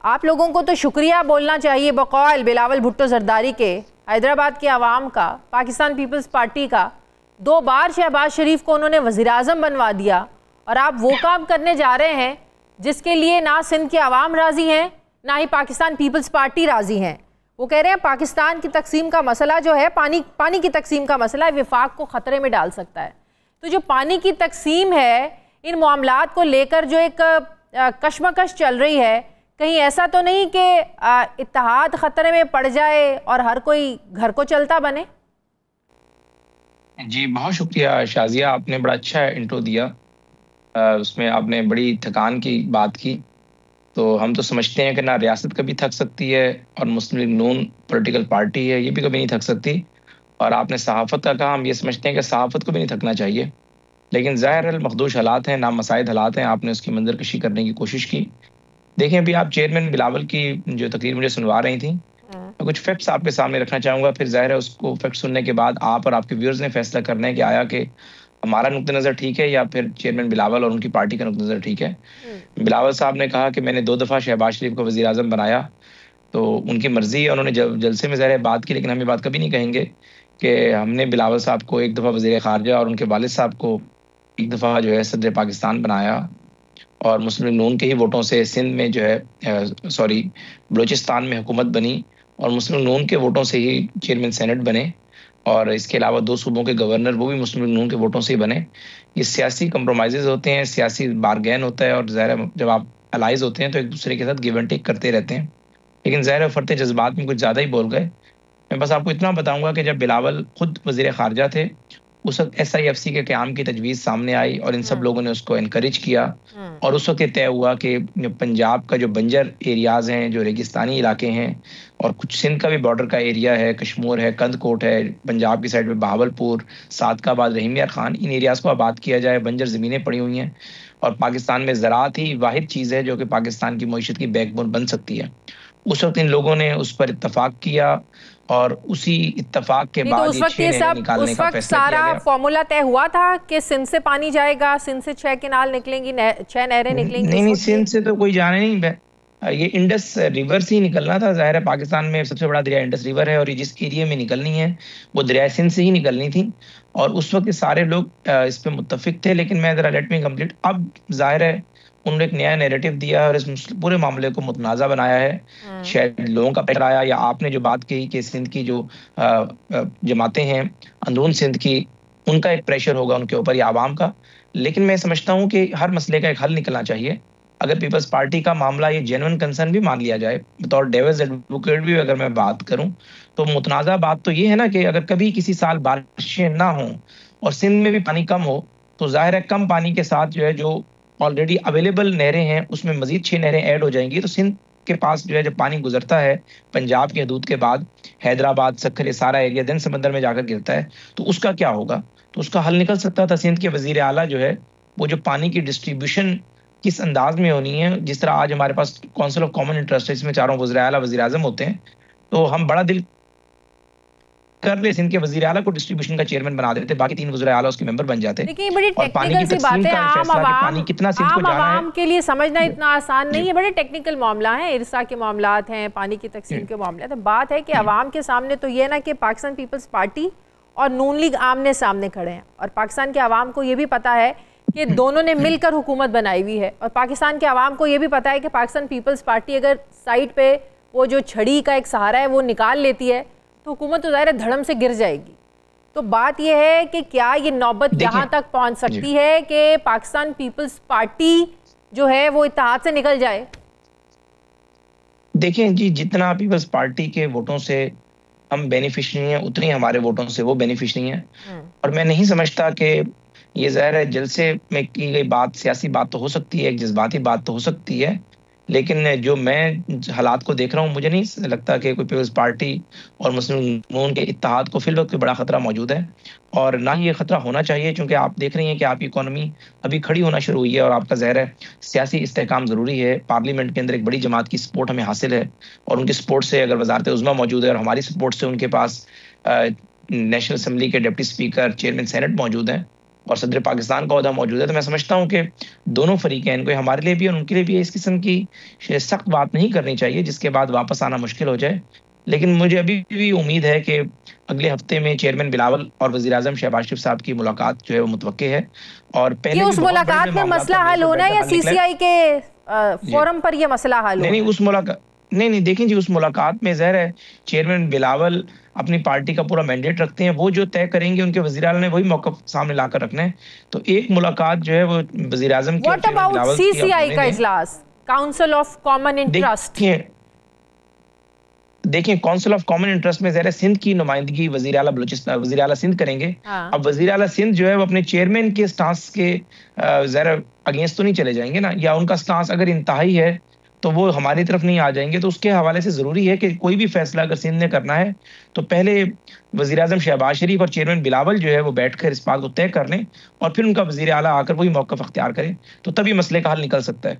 आप लोगों को तो शुक्रिया बोलना चाहिए बकौल बिलावल भुट्टो जरदारी के, हैदराबाद के अवाम का, पाकिस्तान पीपल्स पार्टी का। 2 बार शहबाज शरीफ को उन्होंने वज़ीर-ए-आज़म बनवा दिया और आप वो काम करने जा रहे हैं जिसके लिए ना सिंध के अवाम राज़ी हैं ना ही पाकिस्तान पीपल्स पार्टी राज़ी हैं। वो कह रहे हैं पाकिस्तान की तकसीम का मसला जो है, पानी की तकसीम का मसला है, विफाक को ख़तरे में डाल सकता है। तो जो पानी की तकसीम है, इन मामलात को लेकर जो एक कशमकश चल रही है, कहीं ऐसा तो नहीं कि इत्तेहाद ख़तरे में पड़ जाए और हर कोई घर को चलता बने? जी बहुत शुक्रिया शाजिया, आपने बड़ा अच्छा इंट्रो दिया। उसमें आपने बड़ी थकान की बात की। तो हम तो समझते हैं कि ना रियासत कभी थक सकती है और मुस्लिम लीग नून पॉलिटिकल पार्टी है, ये भी कभी नहीं थक सकती। और आपने सहाफ़त का कहा, हम ये समझते हैं कि सहाफ़त को भी नहीं थकना चाहिए। लेकिन ज़ाहिर मखदूश हालात हैं, नामसाइद हालात हैं, आपने उसकी मंजरकशी करने की कोशिश की। देखें, अभी आप चेयरमैन बिलावल की जो तकरीर मुझे सुनवा रही थी, मैं कुछ फैक्ट्स आपके सामने रखना चाहूँगा। फिर ज़ाहिर है उसको फैक्ट सुनने के बाद आप और आपके व्यूअर्स ने फैसला करना है कि आया कि हमारा नुक्ता नज़र ठीक है या फिर चेयरमैन बिलावल और उनकी पार्टी का नुक्ता नज़र ठीक है। बिलावल साहब ने कहा कि मैंने 2 दफ़ा शहबाज शरीफ को वज़ीर आज़म बनाया, तो उनकी मर्ज़ी है, उन्होंने जलसे में ज़ाहिर बात की। लेकिन हम ये बात कभी नहीं कहेंगे कि हमने बिलावल साहब को 1 दफ़ा वज़ीर ख़ारजा और उनके वालिद साहब को 1 दफ़ा जो है सदर पाकिस्तान बनाया और मुस्लिम लीग नून के ही वोटों से सिंध में जो है बलूचिस्तान में हुकूमत बनी और मुस्लिम लीग नून के वोटों से ही चेयरमैन सेनेट बने। और इसके अलावा 2 सूबों के गवर्नर वो भी मुस्लिम लीग नून के वोटों से ही बने। ये सियासी कंप्रोमाइज़ होते हैं, सियासी बारगेन होता है और ज़ाहिर जब आप अलाइज होते हैं तो एक दूसरे के साथ गिव एंड टेक करते रहते हैं। लेकिन ज़ाहिर फर्ते जज्बात में कुछ ज़्यादा ही बोल गए। मैं बस आपको इतना बताऊँगा कि जब बिलावल खुद वज़ीर ख़ारजा थे, उस वक्त SIFC के क़याम की तजवीज़ सामने आई और इन सब लोगों ने उसको इनकरेज किया। और उस वक्त ये तय हुआ कि पंजाब का जो बंजर एरियाज़ हैं, जो रेगिस्तानी इलाके हैं और कुछ सिंध का भी बॉर्डर का एरिया है, कश्मूर है, कंदकोट है, पंजाब की साइड में बहावलपुर, सादकाबाद, रहीम यार खान, इन एरियाज़ को आबाद किया जाए। बंजर ज़मीनें पड़ी हुई हैं और पाकिस्तान में ज़राअत ही वाहिद चीज़ है जो कि पाकिस्तान की मईशत की बैकबोन बन सकती है। उस वक्त इन लोगों ने उस पर इत्तफाक किया और उसी इत्तफाक के बाद उस वक्त ये सब उस वक्त सारा फॉर्मूला तय हुआ था कि सिंध से पानी जाएगा, सिंध से 6 केनाल निकलेंगी, 6 नहरें निकलेंगी। नहीं, सिंध से तो कोई जाने नहीं, ये इंडस रिवर से ही निकलना था। ज़ाहिर है पाकिस्तान में सबसे बड़ा दरिया इंडस रिवर है और ये जिस एरिया में निकलनी है वो दरिया सिंध से ही निकलनी थी और उस वक्त सारे लोग इस पर मुत्तफिक थे। लेकिन मैं ज़रा लेट मी कंप्लीट। अब ज़ाहिर है उन्होंने एक नया नैरेटिव दिया और इस पूरे मामले को मुतनाज़ा बनाया है। शायद लोगों का प्रेशर आया या आपने जो बात कही कि सिंध की जो जमातें हैं अंदरून सिंध की, उनका एक प्रेशर होगा उनके ऊपर या आवाम का। लेकिन मैं समझता हूँ कि हर मसले का एक हल निकलना चाहिए। अगर पीपल्स पार्टी का मामला ये जेन्युइन कंसर्न भी मान लिया जाए, बतौर डेविल्स एडवोकेट भी अगर मैं बात करूं, तो मुतनाज़ा बात तो ये है ना कि अगर कभी किसी साल बारिशें ना हों और सिंध में भी पानी कम हो, तो जाहिर है कम पानी के साथ जो है जो ऑलरेडी अवेलेबल नहरें हैं उसमें मजीद 6 नहरें ऐड हो जाएंगी। तो सिंध के पास जो है जब पानी गुजरता है पंजाब की हदूद के बाद, हैदराबाद, सक्खर, ये सारा एरिया दिन समंदर में जाकर गिरता है, तो उसका क्या होगा? तो उसका हल निकल सकता था। सिंध के वजीर आला जो है वो जो पानी की डिस्ट्रीब्यूशन किस अंदाज में होनी है, जिस तरह आज हमारे पास काउंसिल ऑफ कॉमन इंटरेस्ट है, इसमें 4 वज़ीर आला वज़ीर आज़म होते हैं, तो हम बड़ा दिल कर ले सिंध के वज़ीर आला को डिस्ट्रीब्यूशन का चेयरमैन बना देते, बाकी 3 वज़ीर आला उसके मेंबर बन जाते। देखिए बड़ी टेक्निकल सी बात है, आम आवाम के लिए समझना इतना आसान नहीं है। बड़े टेक्निकल मामला है, इरसा के मामलात हैं, पानी की तकसीम के मामले। तो बात है कि अवाम के सामने तो ये ना कि पाकिस्तान पीपल्स पार्टी और नून लीग आमने सामने खड़े हैं और पाकिस्तान के अवाम को ये भी पता है कि दोनों ने मिलकर हुकूमत बनाई हुई है और पाकिस्तान के अवाम को ये भी पता है कि पाकिस्तान पीपल्स पार्टी अगर साइड पे वो जो छड़ी का एक सहारा है वो निकाल लेती है तो हुकूमत तो ज़ाहिर धड़म से गिर जाएगी। तो बात यह है कि क्या ये नौबत यहाँ तक पहुँच सकती है कि पाकिस्तान पीपल्स पार्टी जो है वो इत्तेहाद से निकल जाए? देखें जी, जितना पीपल्स पार्टी के वोटों से हम बेनिफिशरी हैं उतनी हमारे वोटों से वो बेनिफिशरी हैं। और मैं नहीं समझता कि ये ज़ाहिर है जलसे में की गई बात सियासी बात तो हो सकती है, एक जज्बाती बात तो हो सकती है, लेकिन जो मैं हालात को देख रहा हूँ मुझे नहीं लगता कि कोई पीपल्स पार्टी और मुस्लिम नून के इत्तेहाद को फिल वक्त बड़ा ख़तरा मौजूद है और ना ही ये ख़तरा होना चाहिए, क्योंकि आप देख रही हैं कि आपकी इकॉनमी अभी खड़ी होना शुरू हुई है और आपका ज़ाहिर है सियासी इस्तेहकाम ज़रूरी है। पार्लियामेंट के अंदर एक बड़ी जमात की सपोर्ट हमें हासिल है और उनकी सपोर्ट से अगर वज़ारत उज़्मा मौजूद है और हमारी सपोर्ट से उनके पास नेशनल असम्बली के डिप्टी स्पीकर, चेयरमैन सेनेट मौजूद हैं, और सदर पाकिस्तान का ओहदा मौजूद है। तो मैं समझता हूँ कि दोनों फरीकैन को, हमारे लिए भी और उनके लिए भी, इस किस्म की सख्त बात नहीं करनी चाहिए जिसके बाद वापस आना मुश्किल हो जाए। लेकिन मुझे अभी भी उम्मीद है कि अगले हफ्ते में चेयरमैन बिलावल और वज़ीर आज़म शहबाज शरीफ साहब की मुलाकात जो है वो मुतवक्के है। और पहले उस मुलाकात में मसला हल होना है या CCI के फोरम पर यह मसला हल होना? नहीं, उस मुलाकात नहीं देखें जी, उस मुलाकात में ज़ाहिर है चेयरमैन बिलावल अपनी पार्टी का पूरा मैंडेट रखते हैं, वो जो तय करेंगे उनके वज़ीर आला ने वही मौक़िफ़ सामने लाकर रखना है। तो एक मुलाकात जो है वो वज़ीर आज़म की, व्हाट अबाउट CCI का इजलास, काउंसिल ऑफ कॉमन इंटरेस्ट? देखिए काउंसिल ऑफ कॉमन इंटरेस्ट में ज़रा सिंध की नुमाइंदगी वज़ीर आला बलूचिस्तान, वज़ीर आला सिंध करेंगे। अब वज़ीर आला सिंध जो है वो अपने चेयरमैन के स्टांस के ज़रा अगेंस्ट तो नहीं चले जाएंगे ना, या उनका स्टांस अगर इंतहाई है तो वो हमारी तरफ नहीं आ जाएंगे। तो उसके हवाले से ज़रूरी है कि कोई भी फैसला अगर सिंध ने करना है तो पहले वज़ीर आज़म शहबाज शरीफ और चेयरमैन बिलावल जो है वो बैठकर इस बात को तय कर लें और फिर उनका वज़ीर आला आकर वही मौक़िफ़ अख्तियार करें, तो तभी मसले का हल निकल सकता है।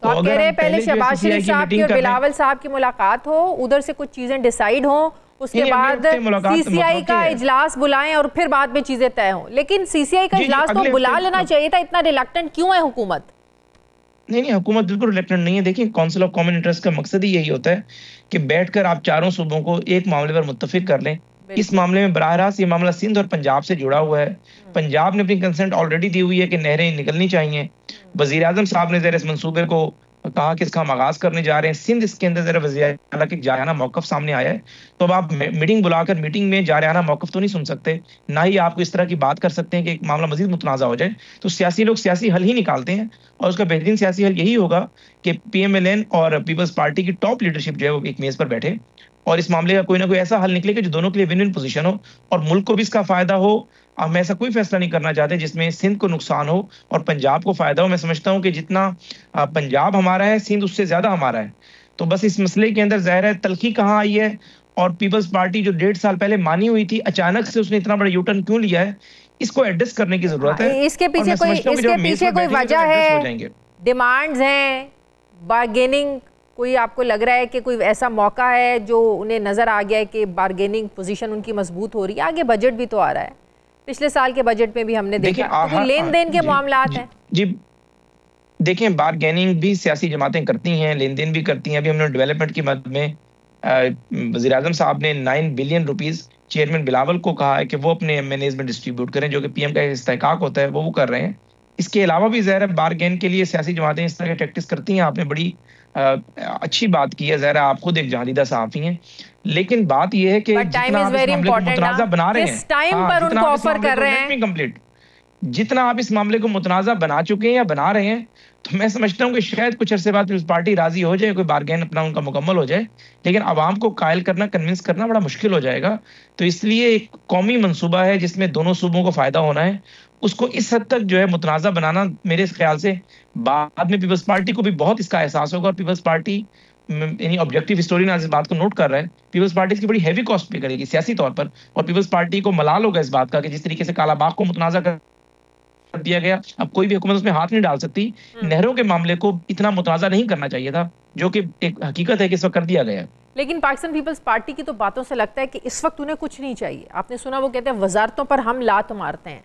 तो आप कह रहे हैं पहले शहबाज शरीफ साहब की और बिलावल साहब की मुलाकात हो, उधर से कुछ चीजें डिसाइड हो, उसके बाद CCI का इजलास बुलाएं और फिर बाद में चीजें तय हों। लेकिन CCI का इजलास तो बुला लेना चाहिए था, इतना रिलक्टेंट क्यों है हुकूमत? नहीं, हुकूमत बिल्कुल रिलक्टेंट नहीं है। देखिए काउंसिल ऑफ कॉमन इंटरेस्ट का मकसद ही यही होता है कि बैठकर आप चारों सूबों को एक मामले पर मुत्तफिक कर लें। इस मामले में बराह रास्त ये मामला सिंध और पंजाब से जुड़ा हुआ है। पंजाब ने अपनी कंसेंट ऑलरेडी दी हुई है कि नहरें निकलनी चाहिए। वज़ीर आज़म साहब ने ज़रा इस मंसूबे को कहा कि इसका हम आगाज करने जा रहे हैं। सिंध इसके अंदर ज़रा वज़ीर आला के जारियाना मौक़िफ़ सामने आया है, तो अब आप मीटिंग बुलाकर मीटिंग में जारियाना मौक़िफ़ तो नहीं सुन सकते, ना ही आप इस तरह की बात कर सकते हैं कि एक मामला मज़ीद मुतनाज़ा हो जाए। तो सियासी लोग सियासी हल ही निकालते हैं और उसका बेहतरीन सियासी हल यही होगा कि PMLN और पीपल्स पार्टी की टॉप लीडरशिप जो है वो एक मेज़ पर बैठे और इस मामले का कोई ना कोई ऐसा हल निकले कि जो दोनों के लिए विन विन पोजीशन हो और मुल्क को भी इसका फायदा हो। हम ऐसा कोई फैसला नहीं करना चाहते जिसमें सिंध को नुकसान हो और पंजाब को फायदा हो। मैं समझता हूं कि जितना पंजाब हमारा है, सिंध उससे ज्यादा हमारा है। तो बस इस मसले के अंदर ज़ाहिर है तलखी कहाँ आई है और पीपल्स पार्टी जो 1.5 साल पहले मानी हुई थी, अचानक से उसने इतना बड़ा यूटर्न क्यों लिया है, इसको एडजस्ट करने की जरूरत है। इसके पीछे कोई वजह है, डिमांड्स हैं, बार्गेनिंग, कोई आपको लग रहा है कि कोई ऐसा मौका है जो उन्हें नजर आ गया है कि बार्गेनिंग पोजीशन उनकी मजबूत हो रही है? आगे बजट भी तो आ रहा है, पिछले साल के बजट में भी हमने देखा तो लेन देन के मामलात हैं। जी देखें, बार्गेनिंग भी सियासी जमातें करती हैं, लेन देन भी करती हैं। अभी हमने डेवलपमेंट की मद में वज़ीर आज़म साहब ने 9 बिलियन रुपीस चेयरमैन बिलावल को कहा है कि वो अपने MNAs में डिस्ट्रीब्यूट करें, जो कि PM का इस्तेहकाक होता है, वो कर रहे हैं। इसके अलावा भी ज़ाहिर है बार्गेन के लिए सियासी जमातें इस तरह की टैक्टिक्स करती हैं। आपने बड़ी अच्छी बात की है, ज़ाहिर है आप खुद एक जहादीदा सहाफ़ी हैं, लेकिन बात यह है कि जितना आप इस मामले को मुतनाज़ा बना रहे हैं, जितना ऑफर कर रहे हैं, कंप्लीट जितना आप इस मामले को मुतनाज़ा बना चुके हैं या बना रहे हैं, तो मैं समझता हूँ कि शायद कुछ अरसे बाद पीपल्स पार्टी राजी हो जाए, कोई बार्गेन अपना उनका मुकम्मल हो जाए, लेकिन आवाम को कायल करना, कन्विंस करना बड़ा मुश्किल हो जाएगा। तो इसलिए एक कौमी मंसूबा है जिसमें दोनों सूबों को फ़ायदा होना है, उसको इस हद तक जो है मुतनाज़ा बनाना, मेरे ख्याल से बाद में पीपल्स पार्टी को भी बहुत इसका एहसास होगा और पीपल्स पार्टी यानी ऑब्जेक्टिव हिस्टोरियन इस बात को नोट कर रहा है, पीपल्स पार्टी इसकी बड़ी हैवी कॉस्ट पे करेगी सियासी तौर पर, और पीपल्स पार्टी को मलाल होगा इस बात का कि जिस तरीके से कालाबाग को मुतनाज़ा कर दिया गया, अब कोई भी हुकूमत उसमें हाथ नहीं डाल सकती। नहरों के मामले को इतना मुतनाज़ा नहीं करना चाहिए था, जो कि एक हकीकत है कि इस वक्त कर दिया गया। लेकिन पाकिस्तान पीपल्स पार्टी की तो बातों से लगता है कि इस वक्त उन्हें कुछ नहीं चाहिए। आपने सुना वो कहते हैं वजारतों पर हम लात मारते हैं।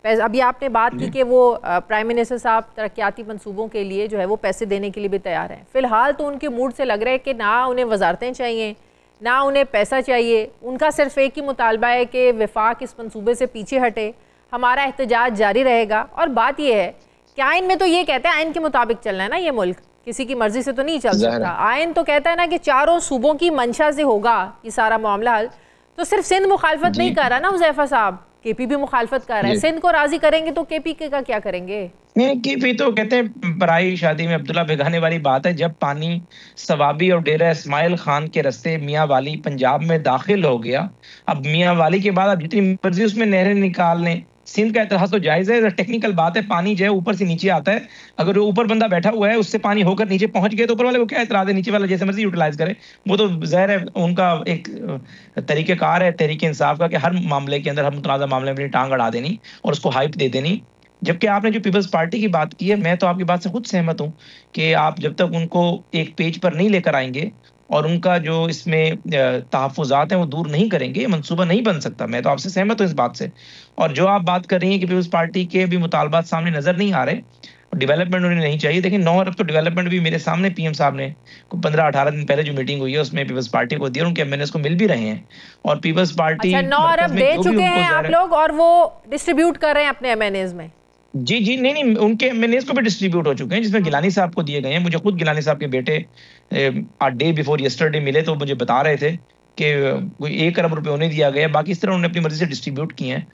अभी आपने बात की कि वो प्राइम मिनिस्टर साहब तरक्याती मंसूबों के लिए जो है वो पैसे देने के लिए भी तैयार हैं। फिलहाल तो उनके मूड से लग रहा है कि ना उन्हें वजारतें चाहिए, ना उन्हें पैसा चाहिए। उनका सिर्फ एक ही मुतालबा है कि वफाक इस मंसूबे से पीछे हटे, हमारा एहतजाज जारी रहेगा। और बात यह है कि आइन में तो ये कहते हैं आइन के मुताबिक चलना है ना, ये मुल्क किसी की मर्जी से तो नहीं चल सकता। आइन तो कहता है ना कि चारों सूबों की मंशा से होगा ये सारा मामला हल। तो सिर्फ सिंध मुखालफत नहीं कर रहा ना हुज़ैफा साहब, KP भी मुखालफत कर रहा है। सिंध को राजी करेंगे तो KP का क्या करेंगे? नहीं, KP तो कहते हैं पराई शादी में अब्दुल्ला भिगाने वाली बात है। जब पानी सवाबी और डेरा इस्माइल खान के रस्ते मियाँ वाली पंजाब में दाखिल हो गया, अब मियाँ वाली के बाद अब जितनी मर्जी उसमें नहरें निकाल लें। सिंध का एतराज तो जायज़ है, टेक्निकल बात है, पानी जो है ऊपर से नीचे आता है। अगर वो ऊपर बंदा बैठा हुआ है उससे पानी होकर नीचे पहुंच गए तो ऊपर वाले को क्या एतराज है, नीचे वाला जैसे मर्जी यूटिलाइज करे। वो तो ज़ाहिर है उनका एक तरीक़ेकार है तहरीक इंसाफ का कि हर मामले के अंदर, हर मुतनाज़ा मामले में अपनी टांग अड़ा देनी और उसको हाइप दे देनी। जबकि आपने जो पीपल्स पार्टी की बात की है, मैं तो आपकी बात से खुद सहमत हूँ कि आप जब तक उनको एक पेज पर नहीं लेकर आएंगे और उनका जो इसमें तहफ़्फ़ुज़ात हैं वो दूर नहीं करेंगे, ये मंसूबा नहीं बन सकता। मैं तो आपसे सहमत हूँ इस बात से। और जो आप बात कर रही हैं कि पीपल्स पार्टी के भी मुतालबात सामने नज़र नहीं आ रहे, डेवलपमेंट उन्हें नहीं चाहिए। देखिए 9 अरब तो डेवलपमेंट भी मेरे सामने पीएम साहब ने 15-18 दिन पहले जो मीटिंग हुई है उसमें पीपल्स पार्टी को दिया और उनके एमएनएस को मिल भी रहे हैं। और पीपल्स पार्टी अच्छा, 9 अरब दे चुके हैं आप लोग और वो डिस्ट्रीब्यूट कर रहे हैं अपने एमएनएज में? जी, जी। नहीं, उनके एमएनएज को भी डिस्ट्रीब्यूट हो चुके हैं, जिसमें गिलानी साहब को दिए गए हैं। मुझे खुद गिलानी साहब के बेटे अ डे बिफोर यस्टरडे मिले तो मुझे बता रहे थे कि कोई 1 अरब रुपए उन्हें दिया गया है, बाकी इस तरह उन्होंने अपनी मर्ज़ी से डिस्ट्रीब्यूट किए हैं।